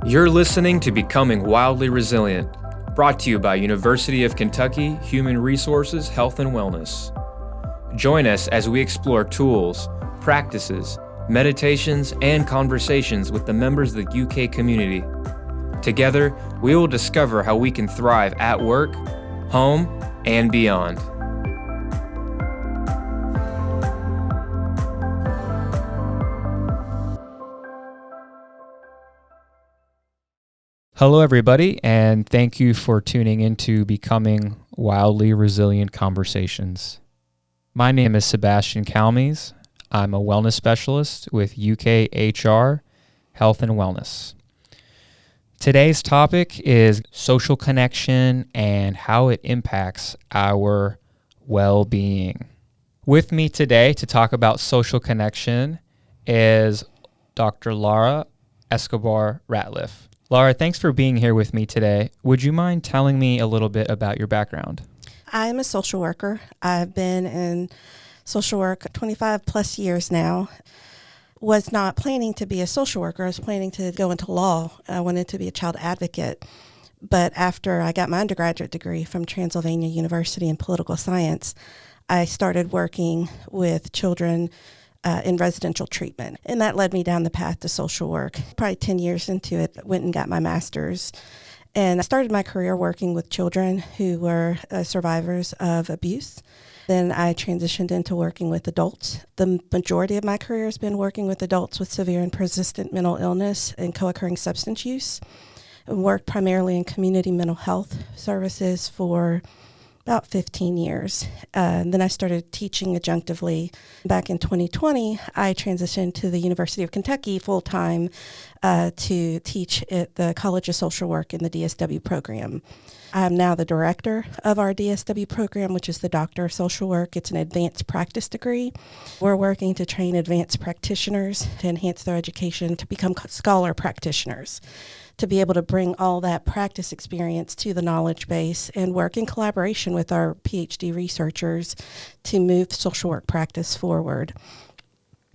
You're listening to Becoming Wildly Resilient, brought to you by University of Kentucky Human Resources, Health and Wellness. Join us as we explore tools, practices, meditations, and conversations with the members of the UK community. Together, we will discover how we can thrive at work, home, and beyond. Hello, everybody, and thank you for tuning into Becoming Wildly Resilient Conversations. My name is Sebastian Calmes. I'm a wellness specialist with UK HR, Health and Wellness. Today's topic is social connection and how it impacts our well-being. With me today to talk about social connection is Dr. Laura Escobar-Ratliff. Laura, thanks for being here with me today. Would you mind telling me a little bit about your background? I'm a social worker. I've been in social work 25 plus years now. Was not planning to be a social worker. I was planning to go into law. I wanted to be a child advocate. But after I got my undergraduate degree from Transylvania University in political science, I started working with children in residential treatment. And that led me down the path to social work. Probably 10 years into it, went and got my master's. And I started my career working with children who were survivors of abuse. Then I transitioned into working with adults. The majority of my career has been working with adults with severe and persistent mental illness and co-occurring substance use. I worked primarily in community mental health services for about 15 years. Then I started teaching adjunctively. Back in 2020, I transitioned to the University of Kentucky full-time to teach at the College of Social Work in the DSW program. I'm now the director of our DSW program, which is the Doctor of Social Work. It's an advanced practice degree. We're working to train advanced practitioners to enhance their education to become scholar practitioners, to be able to bring all that practice experience to the knowledge base and work in collaboration with our PhD researchers to move social work practice forward.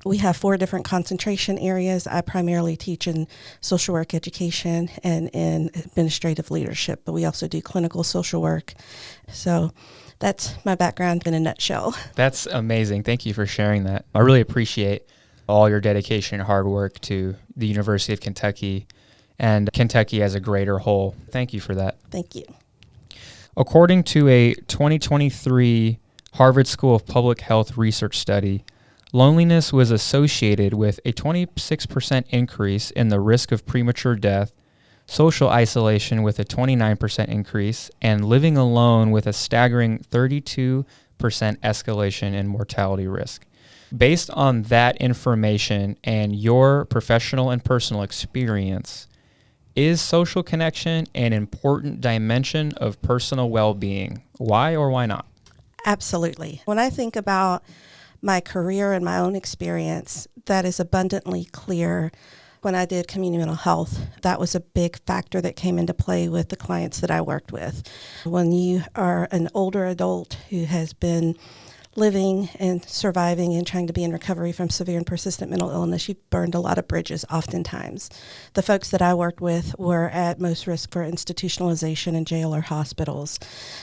We have 4 different concentration areas. I primarily teach in social work education and in administrative leadership, but we also do clinical social work. So that's my background in a nutshell. That's amazing. Thank you for sharing that. I really appreciate all your dedication and hard work to the University of Kentucky and Kentucky as a greater whole. Thank you for that. Thank you. According to a 2023 Harvard School of Public Health research study, loneliness was associated with a 26% increase in the risk of premature death, social isolation with a 29% increase, and living alone with a staggering 32% escalation in mortality risk. Based on that information and your professional and personal experience, is social connection an important dimension of personal well-being? Why or why not? Absolutely. When I think about my career and my own experience, that is abundantly clear. When I did community mental health, that was a big factor that came into play with the clients that I worked with. When you are an older adult who has been living and surviving and trying to be in recovery from severe and persistent mental illness, you've burned a lot of bridges oftentimes. The folks that I worked with were at most risk for institutionalization in jail or hospitals,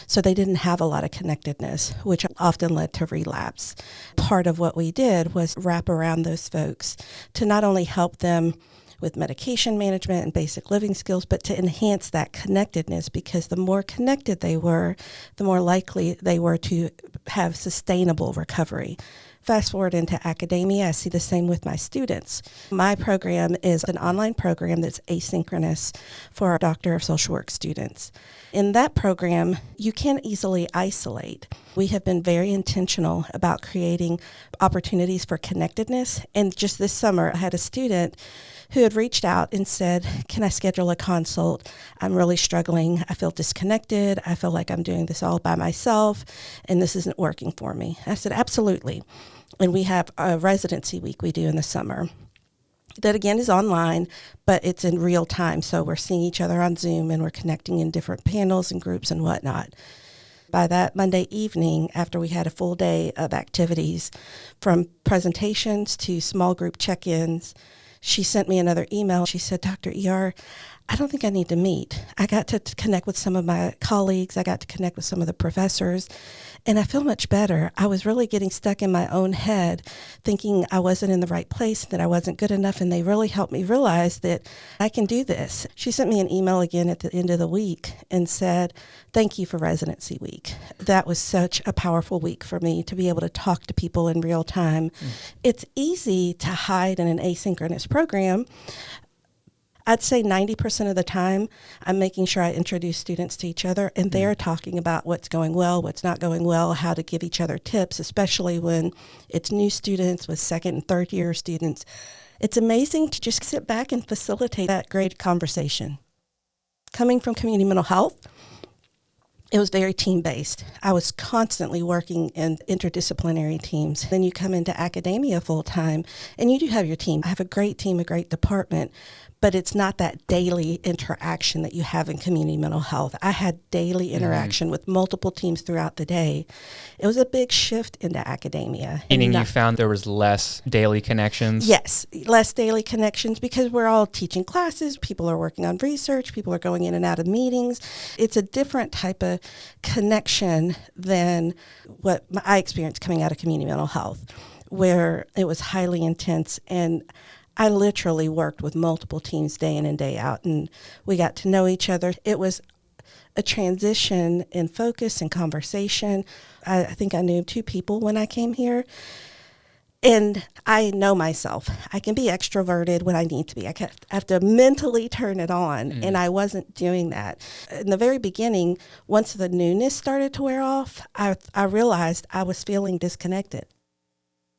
so they didn't have a lot of connectedness, which often led to relapse. Part of what we did was wrap around those folks to not only help them with medication management and basic living skills, but to enhance that connectedness, because the more connected they were, the more likely they were to have sustainable recovery. Fast forward into academia, I see the same with my students. My program is an online program that's asynchronous for our Doctor of Social Work students. In that program, you can't easily isolate. We have been very intentional about creating opportunities for connectedness. And just this summer, I had a student who had reached out and said, can I schedule a consult? I'm really struggling. I feel disconnected. I feel like I'm doing this all by myself, and this isn't working for me. I said, absolutely. And we have a residency week we do in the summer that, again, is online, but it's in real time. So we're seeing each other on Zoom, and we're connecting in different panels and groups and whatnot. By that Monday evening, after we had a full day of activities, from presentations to small group check-ins, she sent me another email. She said, Dr. ER, I don't think I need to meet. I got to connect with some of my colleagues. I got to connect with some of the professors, and I feel much better. I was really getting stuck in my own head, thinking I wasn't in the right place, that I wasn't good enough, and they really helped me realize that I can do this. She sent me an email again at the end of the week and said, "Thank you for residency week." That was such a powerful week for me to be able to talk to people in real time. It's easy to hide in an asynchronous program. I'd say 90% of the time, I'm making sure I introduce students to each other, and they're talking about what's going well, what's not going well, how to give each other tips, especially when it's new students with second and third year students. It's amazing to just sit back and facilitate that great conversation. Coming from community mental health, it was very team-based. I was constantly working in interdisciplinary teams. Then you come into academia full-time, and you do have your team. I have a great team, a great department, but it's not that daily interaction that you have in community mental health. I had daily interaction with multiple teams throughout the day. It was a big shift into academia. Meaning you found there was less daily connections? Yes, less daily connections because we're all teaching classes, people are working on research, people are going in and out of meetings. It's a different type of connection than what I experienced coming out of community mental health, where it was highly intense, and I literally worked with multiple teams day in and day out, and we got to know each other. It was a transition in focus and conversation. I think I knew 2 people when I came here, and I know myself. I can be extroverted when I need to be. I have to mentally turn it on, and I wasn't doing that. In the very beginning, once the newness started to wear off, I realized I was feeling disconnected.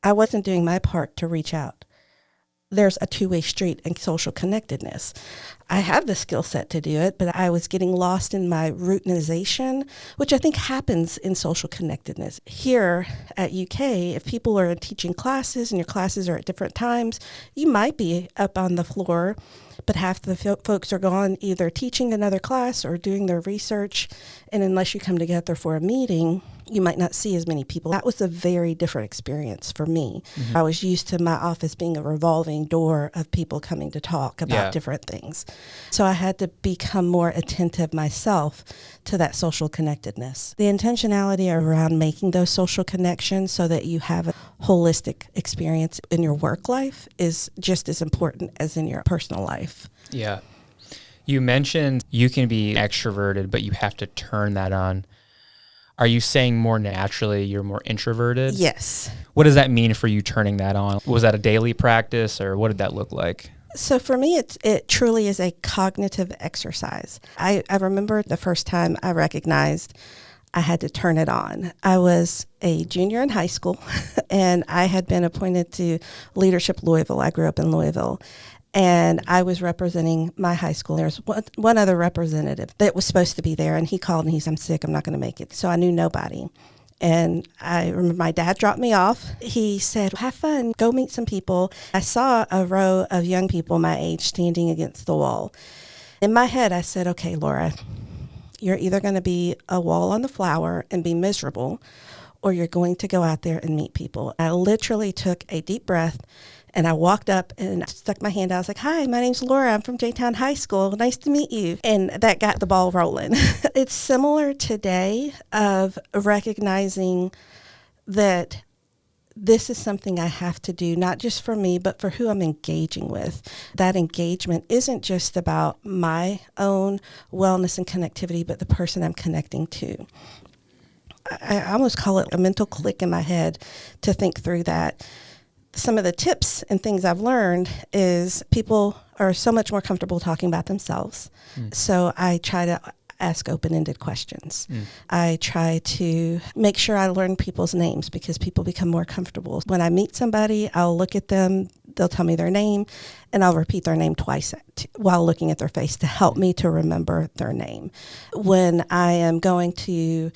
I wasn't doing my part to reach out. There's a two-way street in social connectedness. I have the skill set to do it, but I was getting lost in my routinization, which I think happens in social connectedness. Here at UK, if people are teaching classes and your classes are at different times, you might be up on the floor, but half the folks are gone either teaching another class or doing their research, and unless you come together for a meeting, you might not see as many people. That was a very different experience for me. I was used to my office being a revolving door of people coming to talk about different things. So I had to become more attentive myself to that social connectedness. The intentionality around making those social connections so that you have a holistic experience in your work life is just as important as in your personal life. Yeah. You mentioned you can be extroverted, but you have to turn that on. Are you saying more naturally you're more introverted? Yes. What does that mean for you turning that on? Was that a daily practice, or what did that look like? So for me, it truly is a cognitive exercise. I remember the first time I recognized I had to turn it on. I was a junior in high school, and I had been appointed to Leadership Louisville. I grew up in Louisville. And I was representing my high school. There was one other representative that was supposed to be there, and he called and he said, "I'm sick, I'm not going to make it." So I knew nobody. And I remember my dad dropped me off. He said, "Have fun, go meet some people." I saw a row of young people my age standing against the wall. In my head, I said, "Okay, Laura, you're either going to be a wall on the flower and be miserable, or you're going to go out there and meet people." I literally took a deep breath, and I walked up and stuck my hand out. I was like, "Hi, my name's Laura. I'm from J-Town High School. Nice to meet you." And that got the ball rolling. It's similar today of recognizing that this is something I have to do, not just for me, but for who I'm engaging with. That engagement isn't just about my own wellness and connectivity, but the person I'm connecting to. I almost call it a mental click in my head to think through that. Some of the tips and things I've learned is people are so much more comfortable talking about themselves. So I try to ask open-ended questions. I try to make sure I learn people's names because people become more comfortable. When I meet somebody, I'll look at them, they'll tell me their name, and I'll repeat their name twice while looking at their face to help me to remember their name. When I am going to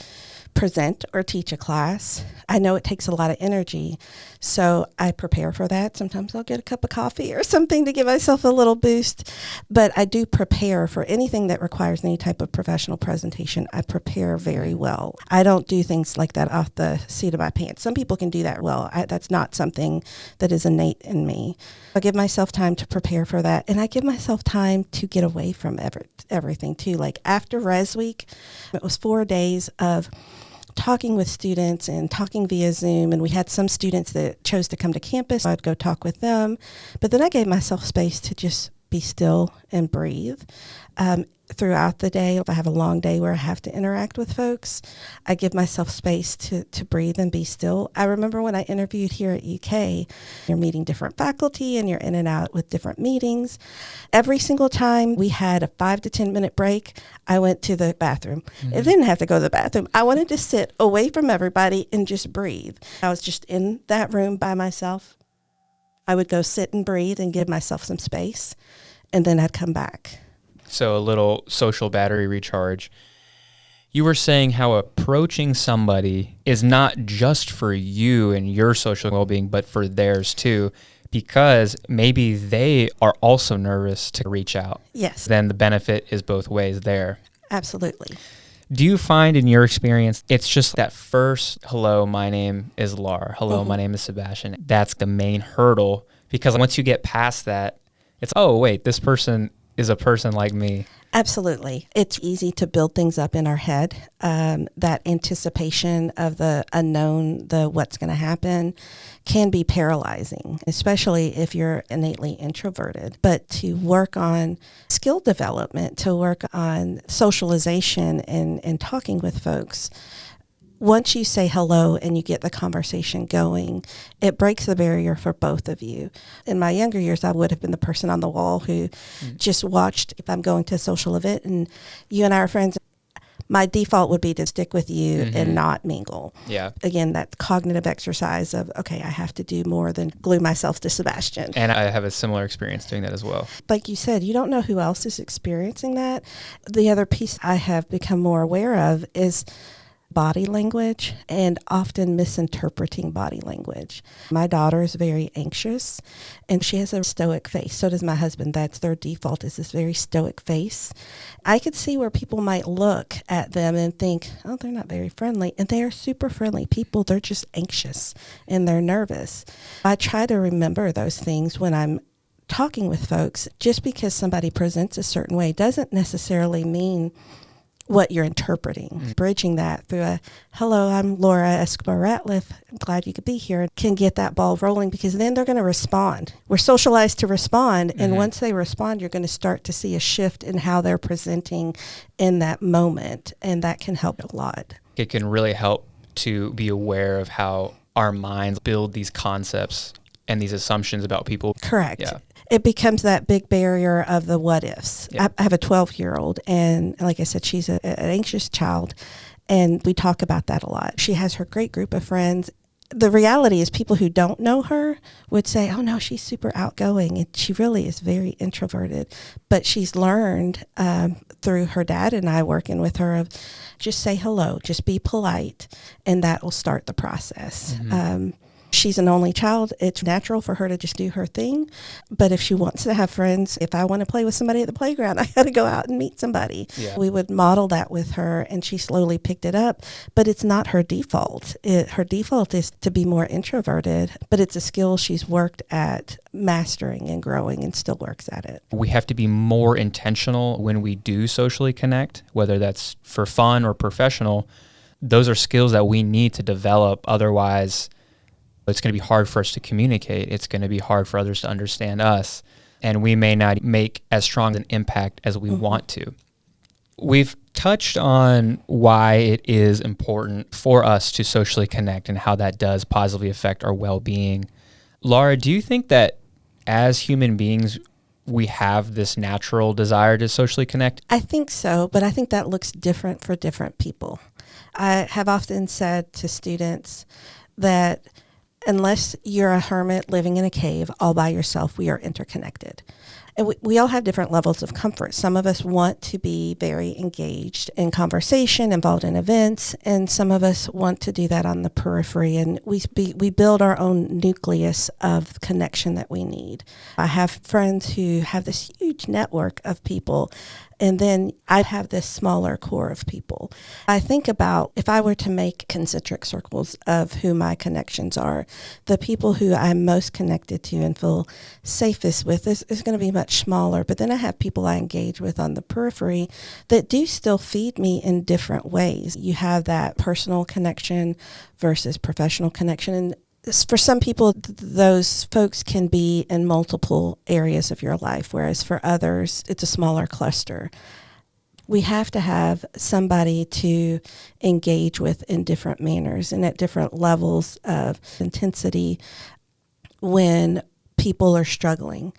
present or teach a class, I know it takes a lot of energy, so I prepare for that. Sometimes I'll get a cup of coffee or something to give myself a little boost, but I do prepare for anything that requires any type of professional presentation. I prepare very well. I don't do things like that off the seat of my pants. Some people can do that well. That's not something that is innate in me. I give myself time to prepare for that, and I give myself myself time to get away from everything too. Like after Res Week, it was 4 days of talking with students and talking via Zoom. And we had some students that chose to come to campus. I'd go talk with them. But then I gave myself space to just be still and breathe. Throughout the day, if I have a long day where I have to interact with folks, I give myself space to breathe and be still. I remember when I interviewed here at UK, you're meeting different faculty and you're in and out with different meetings. Every single time we had a 5 to 10 minute break, I went to the bathroom. I didn't have to go to the bathroom. I wanted to sit away from everybody and just breathe. I was just in that room by myself. I would go sit and breathe and give myself some space, and then I'd come back. So a little social battery recharge. You were saying how approaching somebody is not just for you and your social well-being, but for theirs too, because maybe they are also nervous to reach out. Yes. Then the benefit is both ways there. Absolutely. Do you find in your experience, it's just that first, hello, my name is Laura. Hello, my name is Sebastian. That's the main hurdle, because once you get past that, it's, oh, wait, this person is a person like me. Absolutely. It's easy to build things up in our head. That anticipation of the unknown, the what's going to happen, can be paralyzing, especially if you're innately introverted. But to work on skill development, to work on socialization and talking with folks, once you say hello and you get the conversation going, it breaks the barrier for both of you. In my younger years, I would have been the person on the wall who just watched. If I'm going to a social event and you and I are friends, my default would be to stick with you and not mingle. Yeah. Again, that cognitive exercise of, okay, I have to do more than glue myself to Sebastian. And I have a similar experience doing that as well. Like you said, you don't know who else is experiencing that. The other piece I have become more aware of is body language, and often misinterpreting body language. My daughter is very anxious and she has a stoic face. So does my husband. That's their default, is this very stoic face. I could see where people might look at them and think, oh, they're not very friendly. And they are super friendly people. They're just anxious and they're nervous. I try to remember those things when I'm talking with folks. Just because somebody presents a certain way doesn't necessarily mean what you're interpreting. Bridging that through a, hello, I'm Laura Escobar-Ratliff. I'm glad you could be here, can get that ball rolling, because then they're going to respond. We're socialized to respond. And once they respond, you're going to start to see a shift in how they're presenting in that moment. And that can help a lot. It can really help to be aware of how our minds build these concepts and these assumptions about people. Correct. Yeah. It becomes that big barrier of the what ifs. Yeah. I have a 12-year-old, and like I said, she's an anxious child, and we talk about that a lot. She has her great group of friends. The reality is people who don't know her would say, oh no, she's super outgoing, and she really is very introverted. But she's learned through her dad and I working with her of just say hello, just be polite, and that will start the process. She's an only child. It's natural for her to just do her thing. But if she wants to have friends, if I want to play with somebody at the playground, I got to go out and meet somebody. Yeah. We would model that with her, and she slowly picked it up. But it's not her default. Her default is to be more introverted, but it's a skill she's worked at mastering and growing and still works at it. We have to be more intentional when we do socially connect, whether that's for fun or professional. Those are skills that we need to develop. Otherwise, it's going to be hard for us to communicate. It's going to be hard for others to understand us. And we may not make as strong an impact as we want to. We've touched on why it is important for us to socially connect and how that does positively affect our well-being. Laura, do you think that as human beings, we have this natural desire to socially connect? I think so, but I think that looks different for different people. I have often said to students that unless you're a hermit living in a cave all by yourself, we are interconnected. And we all have different levels of comfort. Some of us want to be very engaged in conversation, involved in events, and some of us want to do that on the periphery. And we build our own nucleus of connection that we need. I have friends who have this huge network of people, and then I have this smaller core of people. I think about if I were to make concentric circles of who my connections are, the people who I'm most connected to and feel safest with is going to be my much smaller. But then I have people I engage with on the periphery that do still feed me in different ways. You have that personal connection versus professional connection. And for some people, those folks can be in multiple areas of your life, whereas for others, it's a smaller cluster. We have to have somebody to engage with in different manners and at different levels of intensity when people are struggling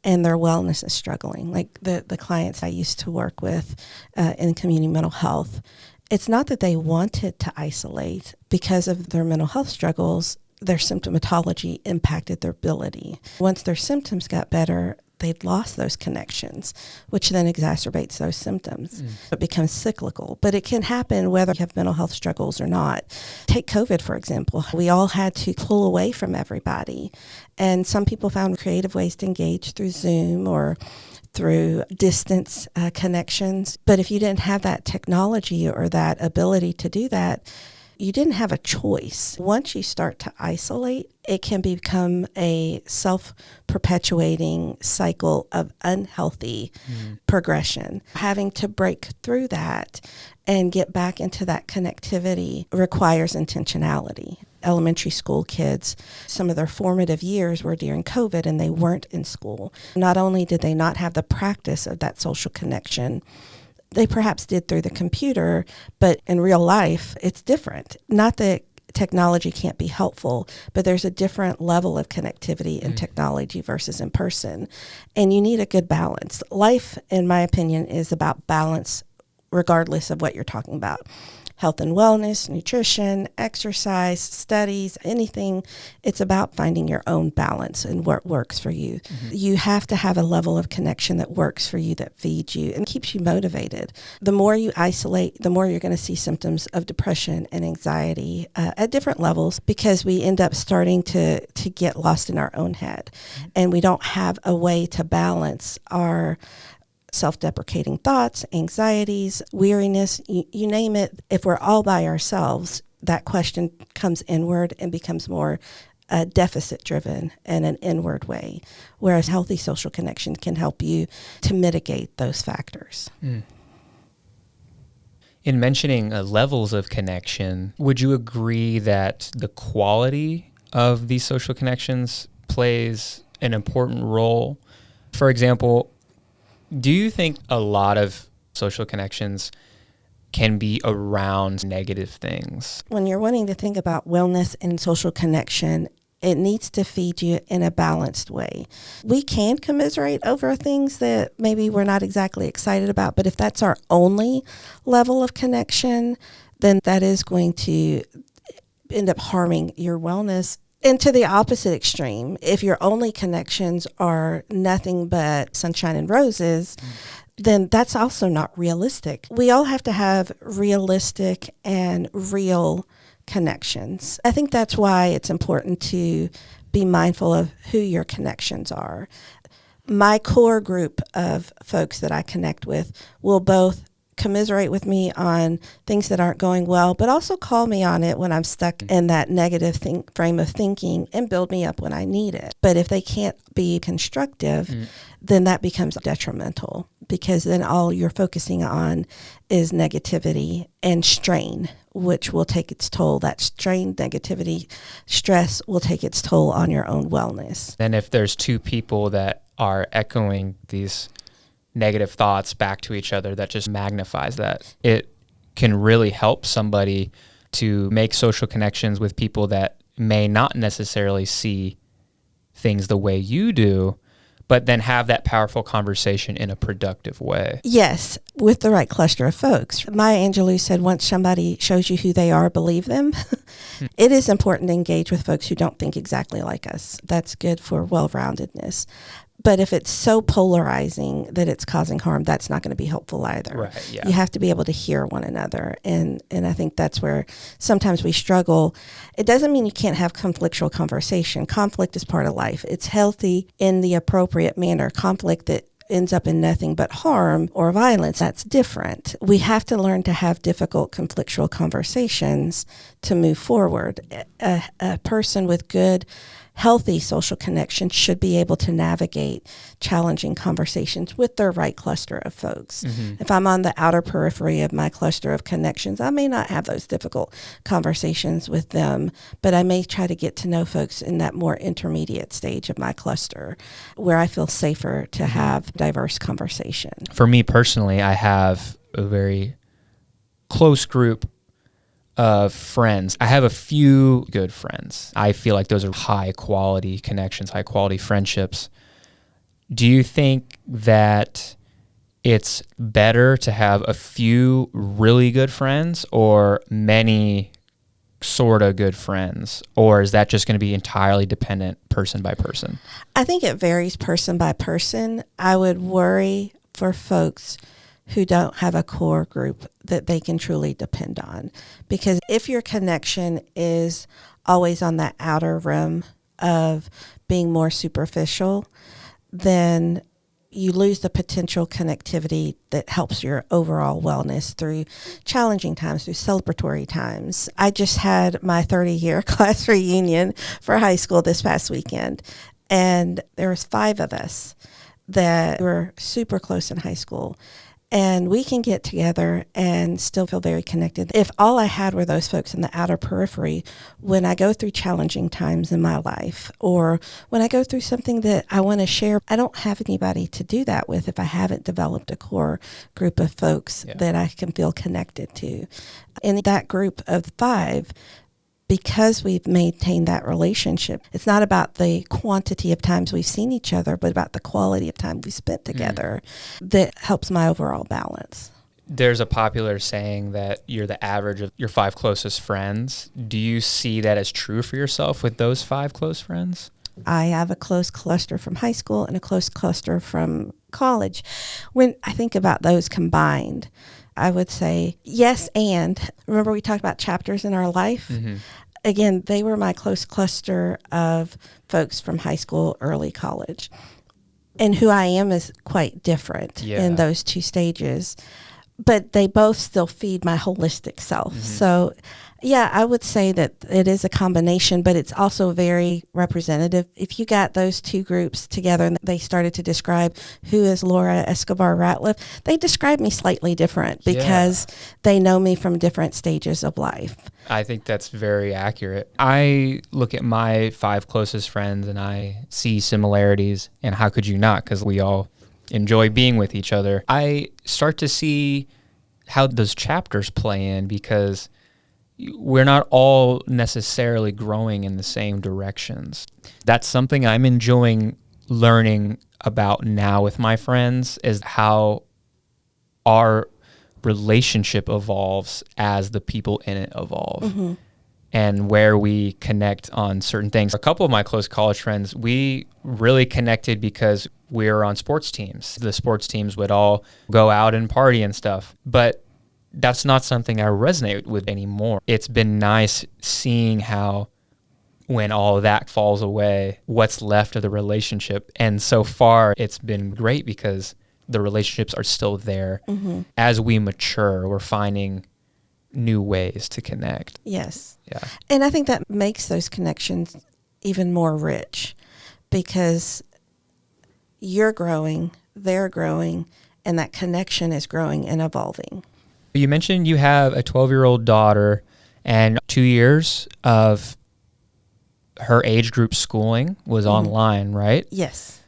and their wellness is struggling. Like the clients I used to work with in community mental health, it's not that they wanted to isolate because of their mental health struggles. Their symptomatology impacted their ability. Once their symptoms got better, they'd lost those connections, which then exacerbates those symptoms. It becomes cyclical, but it can happen whether you have mental health struggles or not. Take COVID, for example. We all had to pull away from everybody, and some people found creative ways to engage through Zoom or through distance connections. But if you didn't have that technology or that ability to do that, you didn't have a choice. Once you start to isolate, it can become a self-perpetuating cycle of unhealthy progression. Having to break through that and get back into that connectivity requires intentionality. Elementary school kids, some of their formative years were during COVID and they weren't in school. Not only did they not have the practice of that social connection, they perhaps did through the computer, but in real life, it's different. Not that technology can't be helpful, but there's a different level of connectivity in technology versus in person. And you need a good balance. Life, in my opinion, is about balance, regardless of what you're talking about. Health and wellness, nutrition, exercise, studies, anything. It's about finding your own balance and what works for you. You have to have a level of connection that works for you, that feeds you and keeps you motivated. The more you isolate, the more you're going to see symptoms of depression and anxiety at different levels, because we end up starting to get lost in our own head. And we don't have a way to balance our self-deprecating thoughts, anxieties, weariness, you name it. If we're all by ourselves, that question comes inward and becomes more deficit-driven in an inward way, whereas healthy social connection can help you to mitigate those factors. In mentioning levels of connection, would you agree that the quality of these social connections plays an important role? For example, do you think a lot of social connections can be around negative things? When you're wanting to think about wellness and social connection, it needs to feed you in a balanced way. We can commiserate over things that maybe we're not exactly excited about, but if that's our only level of connection, then that is going to end up harming your wellness. And to the opposite extreme, if your only connections are nothing but sunshine and roses, then that's also not realistic. We all have to have realistic and real connections. I think that's why it's important to be mindful of who your connections are. My core group of folks that I connect with will both commiserate with me on things that aren't going well, but also call me on it when I'm stuck in that negative frame of thinking and build me up when I need it. But if they can't be constructive, then that becomes detrimental, because then all you're focusing on is negativity and strain, which will take its toll. That strain, negativity, stress will take its toll on your own wellness. And if there's two people that are echoing these negative thoughts back to each other, that just magnifies that. It can really help somebody to make social connections with people that may not necessarily see things the way you do, but then have that powerful conversation in a productive way. Yes, with the right cluster of folks. Maya Angelou said, once somebody shows you who they are, believe them. It is important to engage with folks who don't think exactly like us. That's good for well-roundedness. But if it's so polarizing that it's causing harm, that's not going to be helpful either. Right, yeah. You have to be able to hear one another. And I think that's where sometimes we struggle. It doesn't mean you can't have conflictual conversation. Conflict is part of life. It's healthy in the appropriate manner. Conflict that ends up in nothing but harm or violence, that's different. We have to learn to have difficult conflictual conversations to move forward. A person with good, healthy social connections should be able to navigate challenging conversations with their right cluster of folks. If I'm on the outer periphery of my cluster of connections, I may not have those difficult conversations with them, but I may try to get to know folks in that more intermediate stage of my cluster where I feel safer to have diverse conversation. For me personally, I have a very close group of friends. I have a few good friends. I feel like those are high quality connections, high quality friendships. Do you think that it's better to have a few really good friends or many sort of good friends? Or is that just going to be entirely dependent person by person? I think it varies person by person. I would worry for folks who don't have a core group that they can truly depend on. Because if your connection is always on that outer rim of being more superficial, then you lose the potential connectivity that helps your overall wellness through challenging times, through celebratory times. I just had my 30-year class reunion for high school this past weekend, and there was 5 of us that were super close in high school. And we can get together and still feel very connected. If all I had were those folks in the outer periphery, when I go through challenging times in my life, or when I go through something that I want to share, I don't have anybody to do that with if I haven't developed a core group of folks that I can feel connected to. In that group of 5, because we've maintained that relationship, it's not about the quantity of times we've seen each other, but about the quality of time we spent together that helps my overall balance. There's a popular saying that you're the average of your 5 closest friends. Do you see that as true for yourself with those 5 close friends? I have a close cluster from high school and a close cluster from college. When I think about those combined, I would say yes, and remember we talked about chapters in our life? Again, they were my close cluster of folks from high school, early college. And who I am is quite different in those 2 stages. But they both still feed my holistic self. So, yeah, I would say that it is a combination, but it's also very representative. If you got those 2 groups together and they started to describe who is Laura Escobar-Ratliff, they describe me slightly different because they know me from different stages of life. I think that's very accurate. I look at my 5 closest friends and I see similarities, and how could you not? Because we all enjoy being with each other. I start to see how those chapters play in because we're not all necessarily growing in the same directions. That's something I'm enjoying learning about now with my friends, is how our relationship evolves as the people in it evolve. And where we connect on certain things. A couple of my close college friends, we really connected because we were on sports teams. The sports teams would all go out and party and stuff. But that's not something I resonate with anymore. It's been nice seeing how when all of that falls away, what's left of the relationship. And so far, it's been great because the relationships are still there. As we mature, we're finding new ways to connect. Yes. Yeah. And I think that makes those connections even more rich because you're growing, they're growing, and that connection is growing and evolving. You mentioned you have a 12-year-old daughter, and 2 years of her age group schooling was online, right? Yes.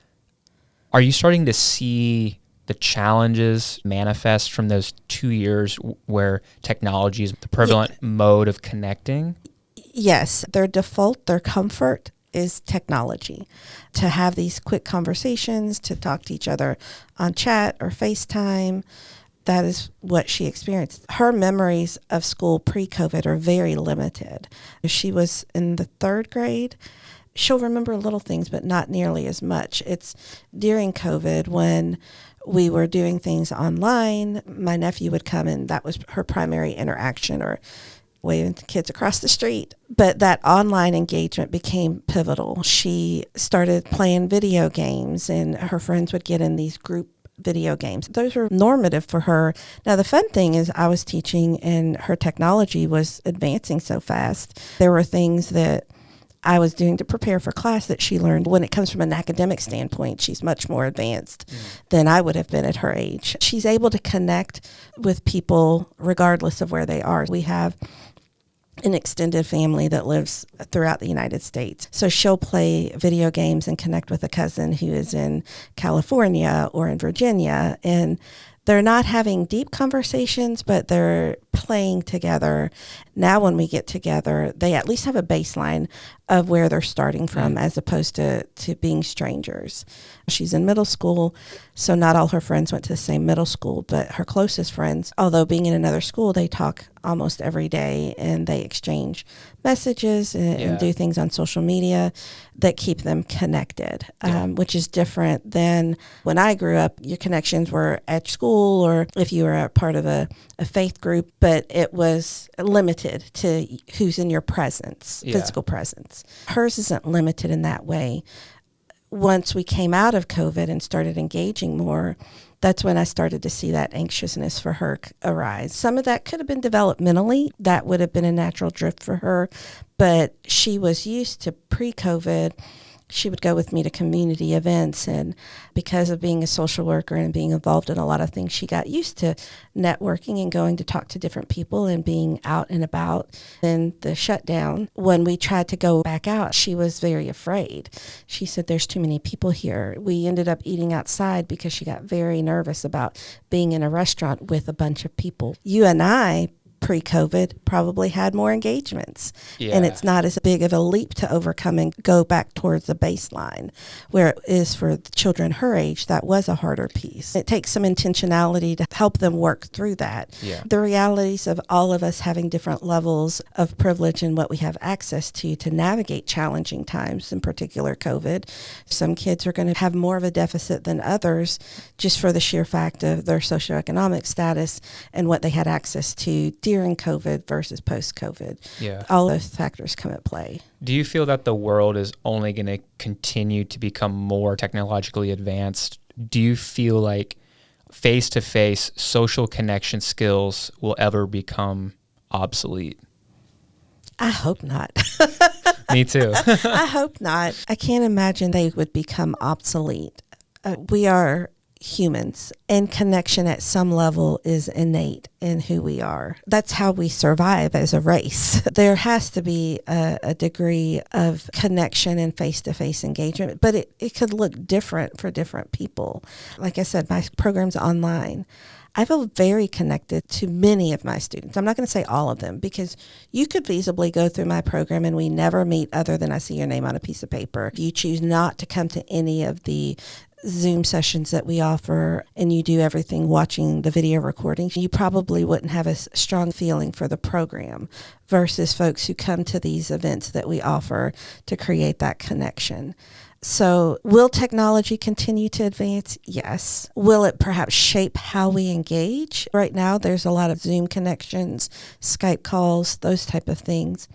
Are you starting to see the challenges manifest from those 2 years where technology is the prevalent mode of connecting? Yes. Their default, their comfort is technology. To have these quick conversations, to talk to each other on chat or FaceTime, that is what she experienced. Her memories of school pre-COVID are very limited. She was in the 3rd grade. She'll remember little things, but not nearly as much. It's during COVID when we were doing things online. My nephew would come and that was her primary interaction, or waving to kids across the street. But that online engagement became pivotal. She started playing video games and her friends would get in these group video games. Those were normative for her. Now, the fun thing is I was teaching and her technology was advancing so fast. There were things that I was doing to prepare for class that she learned when it comes from an academic standpoint, she's much more advanced than I would have been at her age. She's able to connect with people regardless of where they are. We have an extended family that lives throughout the United States. So she'll play video games and connect with a cousin who is in California or in Virginia, and they're not having deep conversations, but they're playing together. Now when we get together, they at least have a baseline of where they're starting from as opposed to being strangers. She's in middle school, so not all her friends went to the same middle school, but her closest friends, although being in another school, they talk almost every day and they exchange messages and do things on social media that keep them connected, which is different than when I grew up. Your connections were at school or if you were a part of a faith group, but it was limited to who's in your presence, physical presence. Hers isn't limited in that way. Once we came out of COVID and started engaging more, that's when I started to see that anxiousness for her arise. Some of that could have been developmentally. That would have been a natural drift for her, but she was used to pre-COVID. She would go with me to community events, and because of being a social worker and being involved in a lot of things, she got used to networking and going to talk to different people and being out and about. Then the shutdown, when we tried to go back out, she was very afraid. She said, there's too many people here. We ended up eating outside because she got very nervous about being in a restaurant with a bunch of people. You and I, pre-COVID, probably had more engagements. And it's not as big of a leap to overcome and go back towards the baseline, where it is for the children her age. That was a harder piece. It takes some intentionality to help them work through that. The realities of all of us having different levels of privilege and what we have access to navigate challenging times, in particular COVID. Some kids are going to have more of a deficit than others just for the sheer fact of their socioeconomic status and what they had access to during COVID versus post-COVID. All those factors come at play. Do you feel that the world is only going to continue to become more technologically advanced? Do you feel like face-to-face social connection skills will ever become obsolete? I hope not. Me too. I hope not. I can't imagine they would become obsolete. We are humans, and connection at some level is innate in who we are. That's how we survive as a race. There has to be a degree of connection and face-to-face engagement, but it could look different for different people. Like I said, my program's online. I feel very connected to many of my students. I'm not going to say all of them, because you could feasibly go through my program and we never meet other than I see your name on a piece of paper. If you choose not to come to any of the Zoom sessions that we offer and you do everything watching the video recordings, you probably wouldn't have a strong feeling for the program versus folks who come to these events that we offer to create that connection. So will technology continue to advance? Yes. Will it perhaps shape how we engage? Right now, there's a lot of Zoom connections, Skype calls, those type of things.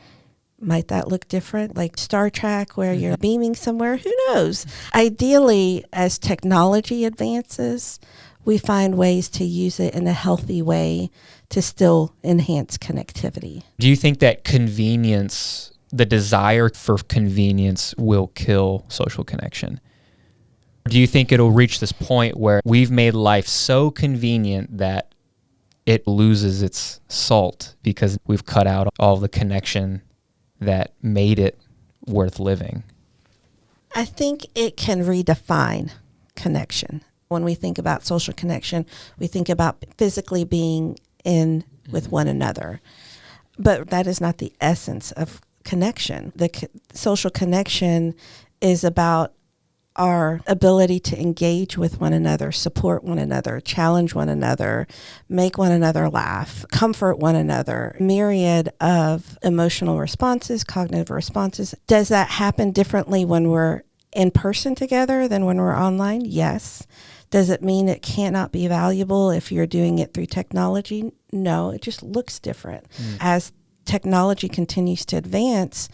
Might that look different? Like Star Trek, where you're beaming somewhere? Who knows? Ideally, as technology advances, we find ways to use it in a healthy way to still enhance connectivity. Do you think that convenience, the desire for convenience, will kill social connection? Do you think it'll reach this point where we've made life so convenient that it loses its salt because we've cut out all the connection that made it worth living? I think it can redefine connection. When we think about social connection, we think about physically being in with one another. But that is not the essence of connection. The social connection is about our ability to engage with one another, support one another, challenge one another, make one another laugh, comfort one another, myriad of emotional responses, cognitive responses. Does that happen differently when we're in person together than when we're online? Yes. Does it mean it cannot be valuable if you're doing it through technology? No, it just looks different. As technology continues to advance,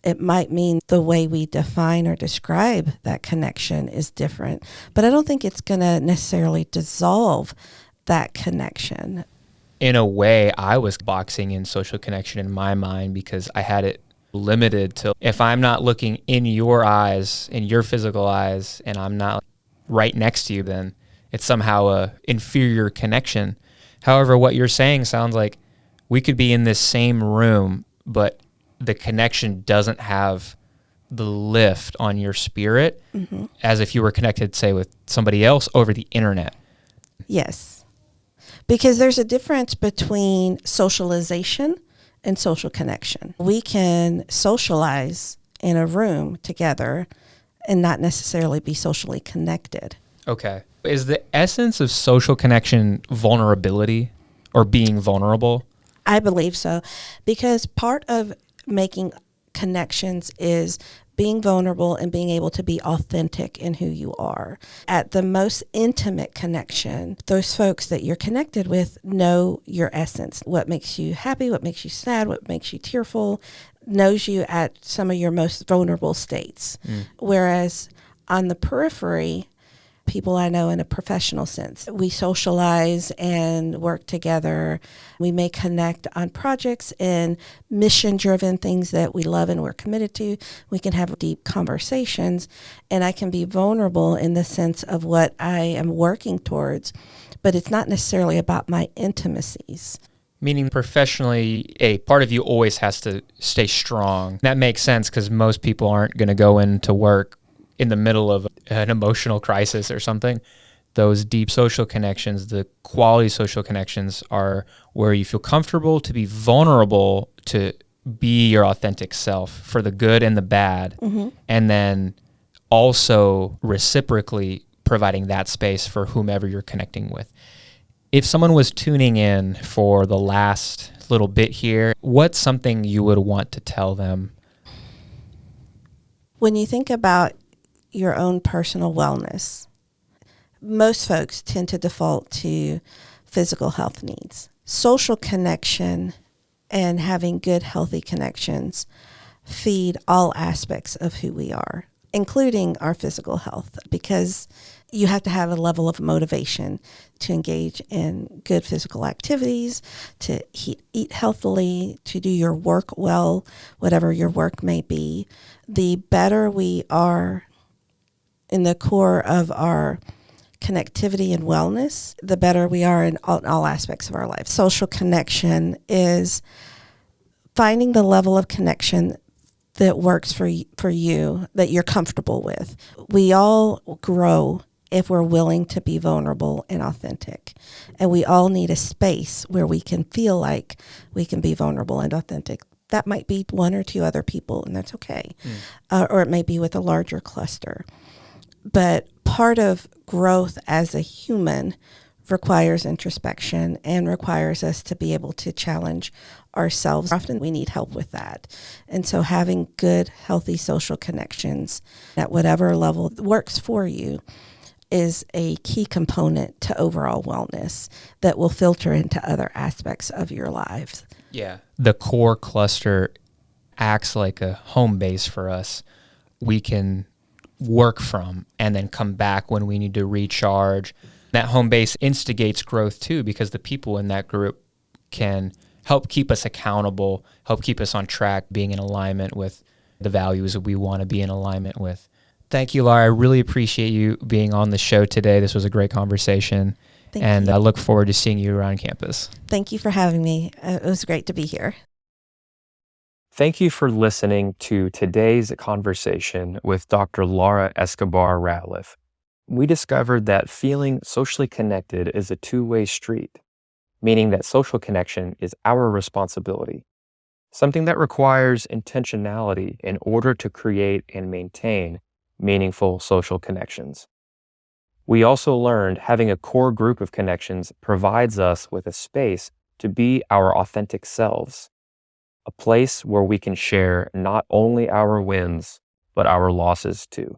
it might mean the way we define or describe that connection is different. But I don't think it's going to necessarily dissolve that connection. In a way, I was boxing in social connection in my mind because I had it limited to if I'm not looking in your eyes, in your physical eyes, and I'm not right next to you, then it's somehow a inferior connection. However, what you're saying sounds like we could be in this same room, but the connection doesn't have the lift on your spirit as if you were connected, say, with somebody else over the internet. Yes. Because there's a difference between socialization and social connection. We can socialize in a room together and not necessarily be socially connected. Okay. Is the essence of social connection vulnerability or being vulnerable? I believe so, because part of making connections is being vulnerable and being able to be authentic in who you are. At the most intimate connection, those folks that you're connected with know your essence, what makes you happy, what makes you sad, what makes you tearful, knows you at some of your most vulnerable states. Whereas on the periphery, people I know in a professional sense, we socialize and work together. We may connect on projects and mission-driven things that we love and we're committed to. We can have deep conversations, and I can be vulnerable in the sense of what I am working towards, but it's not necessarily about my intimacies. Meaning professionally, a part of you always has to stay strong. That makes sense because most people aren't going to go into work in the middle of an emotional crisis or something. Those deep social connections, the quality social connections, are where you feel comfortable to be vulnerable, to be your authentic self for the good and the bad, and then also reciprocally providing that space for whomever you're connecting with. If someone was tuning in for the last little bit here, what's something you would want to tell them? When you think about your own personal wellness, most folks tend to default to physical health needs. Social connection and having good, healthy connections feed all aspects of who we are, including our physical health, because you have to have a level of motivation to engage in good physical activities, to eat healthily, to do your work well, whatever your work may be. The better we are in the core of our connectivity and wellness, the better we are in all aspects of our life. Social connection is finding the level of connection that works for you, that you're comfortable with. We all grow if we're willing to be vulnerable and authentic. And we all need a space where we can feel like we can be vulnerable and authentic. That might be one or two other people, and that's okay. Or it may be with a larger cluster. But part of growth as a human requires introspection and requires us to be able to challenge ourselves. Often we need help with that. And so having good, healthy social connections at whatever level works for you is a key component to overall wellness that will filter into other aspects of your lives. Yeah. The core cluster acts like a home base for us. We can work from and then come back when we need to recharge. That home base instigates growth too, because the people in that group can help keep us accountable, help keep us on track, being in alignment with the values that we want to be in alignment with. Thank you, Laura. I really appreciate you being on the show today. This was a great conversation. Thank you. I look forward to seeing you around campus. Thank you for having me. It was great to be here. Thank you for listening to today's conversation with Dr. Laura Escobar-Ratliff. We discovered that feeling socially connected is a two-way street, meaning that social connection is our responsibility, something that requires intentionality in order to create and maintain meaningful social connections. We also learned having a core group of connections provides us with a space to be our authentic selves, a place where we can share not only our wins, but our losses too.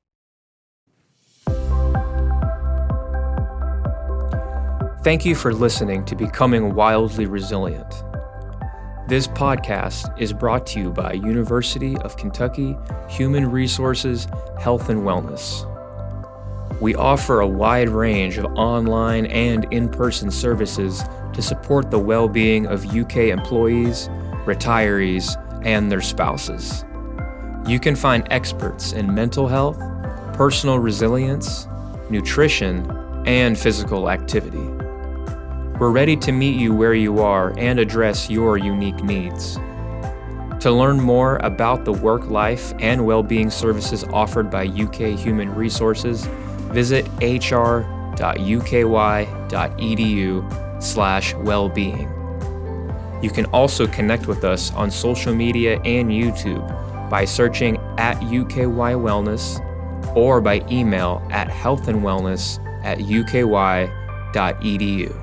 Thank you for listening to Becoming Wildly Resilient. This podcast is brought to you by University of Kentucky Human Resources, Health and Wellness. We offer a wide range of online and in-person services to support the well-being of UK employees, retirees, and their spouses. You can find experts in mental health, personal resilience, nutrition, and physical activity. We're ready to meet you where you are and address your unique needs. To learn more about the work, life, and well-being services offered by UK Human Resources, visit hr.uky.edu/wellbeing. You can also connect with us on social media and YouTube by searching @UKY Wellness or by email at healthandwellness@uky.edu.